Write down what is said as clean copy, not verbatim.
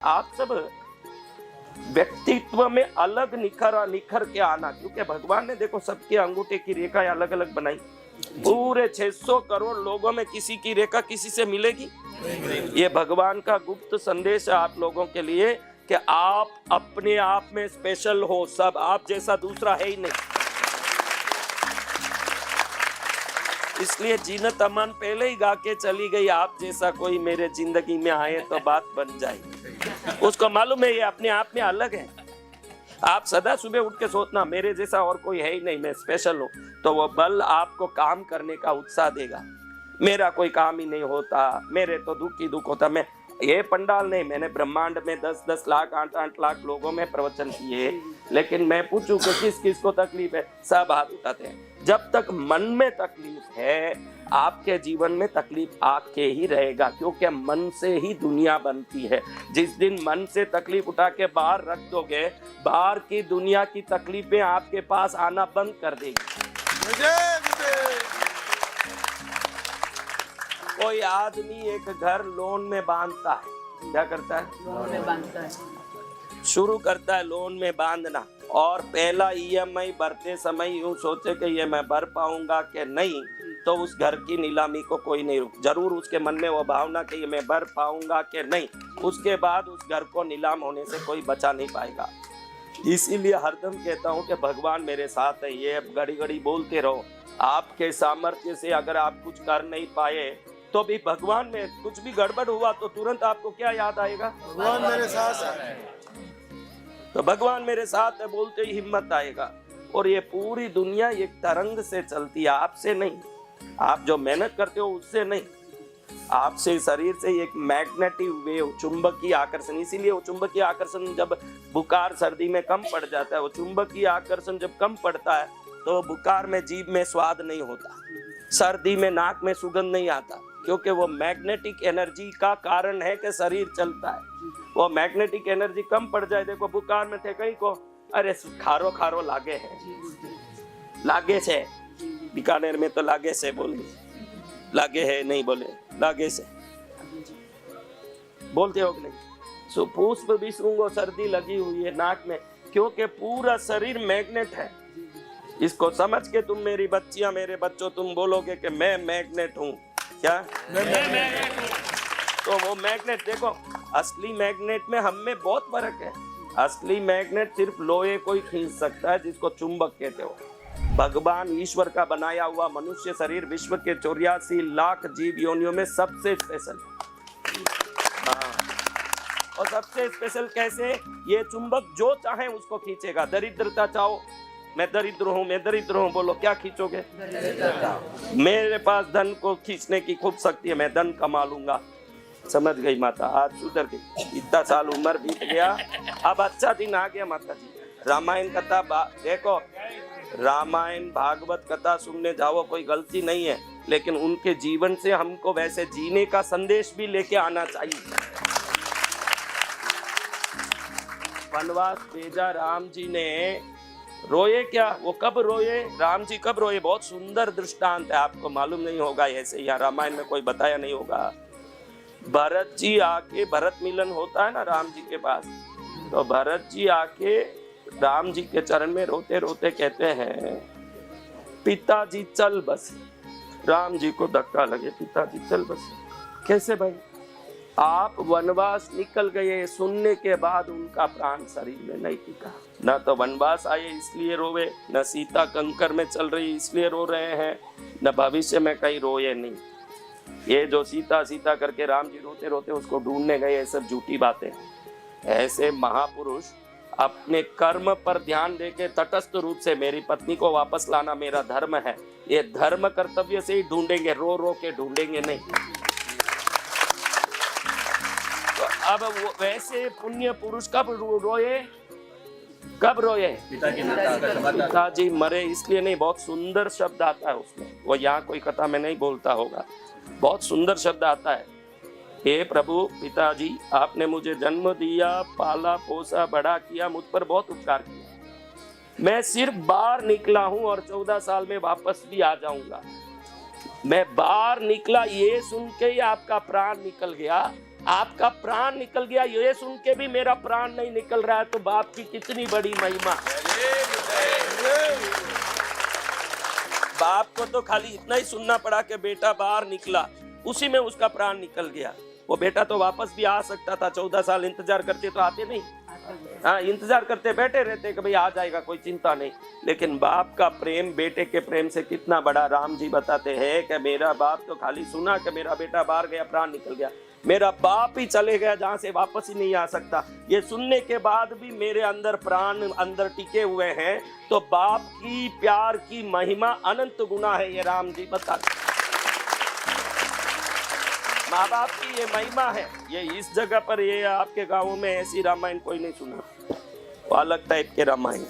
आप सब व्यक्तित्व में अलग निखर के आना, क्योंकि भगवान ने देखो सबके अंगूठे की रेखा अलग अलग बनाई। पूरे 600 करोड़ लोगों में किसी की रेखा किसी से मिलेगी? ये भगवान का गुप्त संदेश है आप लोगों के लिए कि आप अपने आप में स्पेशल हो, सब आप जैसा दूसरा है ही नहीं। इसलिए जीनत अमन पहले ही गा के चली गई, आप जैसा कोई मेरे जिंदगी में आए तो बात बन जाए। उसको मालूम है ये अपने आप में अलग है। आप सदा सुबह उठ के सोचना मेरे जैसा और कोई है ही नहीं, मैं स्पेशल हूँ, तो वो बल आपको काम करने का उत्साह देगा। मेरा कोई काम ही नहीं होता, मेरे तो दुख ही दुख होता। मैं ये पंडाल नहीं, मैंने ब्रह्मांड में 10-10 लाख 8-8 लाख लोगों में प्रवचन किए, लेकिन मैं पूछूं कि किस किस को तकलीफ है, सब हाथ उठाते हैं। जब तक मन में तकलीफ है आपके जीवन में तकलीफ आके ही रहेगा, क्योंकि मन से ही दुनिया बनती है। जिस दिन मन से तकलीफ उठा के बाहर रख दोगे, बाहर की दुनिया की तकलीफें आपके पास आना बंद कर देगी। कोई आदमी एक घर लोन में बांधता है, क्या करता है? लोन में बांधता है। शुरू करता है लोन में बांधना, और पहला ईएमआई भरते समय यूं सोचे कि ये मैं भर पाऊंगा कि नहीं, तो उस घर की नीलामी को कोई नहीं रुक, जरूर उसके मन में वो भावना कि ये मैं भर पाऊंगा कि नहीं, उसके बाद उस घर को नीलाम होने से कोई बचा नहीं पाएगा। इसीलिए हरदम कहता हूँ कि भगवान मेरे साथ है, ये घड़ी घड़ी बोलते रहो। आपके सामर्थ्य से अगर आप कुछ कर नहीं पाए तो भी भगवान में कुछ भी गड़बड़ हुआ तो तुरंत आपको क्या याद आएगा? भगवान मेरे साथ है। तो भगवान मेरे साथ है बोलते ही हिम्मत आएगा। और ये पूरी दुनिया एक तरंग से चलती है, आपसे नहीं। आप जो मेहनत करते हो उससे नहीं, आपसे शरीर से एक मैग्नेटिक वेव, चुंबकीय आकर्षण। इसीलिए वो चुंबकीय आकर्षण जब बुखार सर्दी में कम पड़ जाता है, वो चुंबकीय आकर्षण जब कम पड़ता है तो बुखार में जीभ में स्वाद नहीं होता, सर्दी में नाक में सुगंध नहीं आता, क्योंकि वो मैग्नेटिक एनर्जी का कारण है कि शरीर चलता है। वो मैग्नेटिक एनर्जी कम पड़ जाए, देखो बुखार में थे कहीं को, अरे खारो खारो लागे है, लागे से बीकानेर में तो लागे से बोले, लागे है नहीं बोले, लागे से बोलते हो कि नहीं? सो पुष्प भी सूंघो, सर्दी लगी हुई है नाक में, क्योंकि पूरा शरीर मैग्नेट है। इसको समझ के तुम मेरी बच्चियां मेरे बच्चों तुम बोलोगे कि मैं मैग्नेट हूँ, क्या मैं मैग्नेट हूँ? तो वो मैग्नेट देखो, असली मैग्नेट में हम में बहुत फर्क है। असली मैग्नेट सिर्फ लोहे को ही खींच सकता है, जिसको चुंबक कहते हो। भगवान ईश्वर का बनाया हुआ मनुष्य शरीर विश्व के 84 लाख जीव योनियों में सबसे स्पेशल है। और सबसे स्पेशल कैसे? ये चुंबक जो चाहे उसको खींचेगा। दरिद्रता चाहो, मैं दरिद्र हूँ, मैं दरिद्र हूँ, बोलो क्या खींचोगे? मेरे पास धन को खींचने की खूब शक्ति है, मैं धन कमा लूंगा। समझ गई माता, आज सुधर गई। इतना साल उम्र बीत गया, अब अच्छा दिन आ गया माता जी। रामायण कथा देखो, रामायण भागवत कथा सुनने जाओ, कोई गलती नहीं है, लेकिन उनके जीवन से हमको वैसे जीने का संदेश भी लेके आना चाहिए। वनवास भेजा राम जी ने, रोए क्या? वो कब रोए? राम जी कब रोए? बहुत सुंदर दृष्टांत है, आपको मालूम नहीं होगा, ऐसे यहाँ रामायण में कोई बताया नहीं होगा। भरत जी आके, भरत मिलन होता है ना राम जी के पास, तो भरत जी आके राम जी के चरण में रोते रोते कहते हैं, पिताजी चल बस। राम जी को धक्का लगे, पिताजी चल बस। कैसे भाई? आप वनवास निकल गए, सुनने के बाद उनका प्राण शरीर में नहीं टिका। न तो वनवास आए इसलिए रोवे, न सीता कंकर में चल रही इसलिए रो रहे हैं, न भविष्य में कहीं रोए नहीं। ये जो सीता सीता करके राम जी रोते रोते उसको ढूंढने गए, ये सब झूठी बातें। ऐसे महापुरुष अपने कर्म पर ध्यान देके तटस्थ रूप से मेरी पत्नी को वापस लाना मेरा धर्म है, ये धर्म कर्तव्य से ही ढूंढेंगे, रो रो के ढूंढेंगे नहीं। तो अब वैसे पुण्य पुरुष कब रोए? कब रोए? पिताजी मरे इसलिए नहीं। बहुत सुंदर शब्द आता है उसमें, वो यहाँ कोई कथा में नहीं बोलता होगा, बहुत सुंदर शब्द आता है। हे प्रभु पिताजी, आपने मुझे जन्म दिया, पाला पोसा बड़ा किया, मुझ पर बहुत उपकार किया। मैं सिर्फ बाहर निकला हूं और 14 साल में वापस भी आ जाऊंगा। मैं बाहर निकला ये सुन के ही आपका प्राण निकल गया, आपका प्राण निकल गया, ये सुन के भी मेरा प्राण नहीं निकल रहा है, तो बाप की कितनी बड़ी महिमा। बाप को तो खाली इतना ही सुनना पड़ा कि बेटा बाहर निकला, उसी में उसका प्राण निकल गया। वो बेटा तो वापस भी आ सकता था, 14 साल इंतजार करते तो आते नहीं। हाँ, इंतजार करते बैठे रहते कि भाई आ जाएगा, कोई चिंता नहीं। लेकिन बाप का प्रेम बेटे के प्रेम से कितना बड़ा। राम जी बताते हैं कि मेरा बाप तो खाली सुना कि मेरा बेटा बाहर गया, प्राण निकल गया, मेरा बाप ही चले गया जहां से वापस ही नहीं आ सकता। ये सुनने के बाद भी मेरे अंदर प्राण अंदर टिके हुए हैं। तो बाप की प्यार की महिमा अनंत गुना है, ये राम जी बताते। माँ बाप की ये महिमा है। ये इस जगह पर, ये आपके गाँव में ऐसी रामायण कोई नहीं सुना, वो अलग टाइप के रामायण।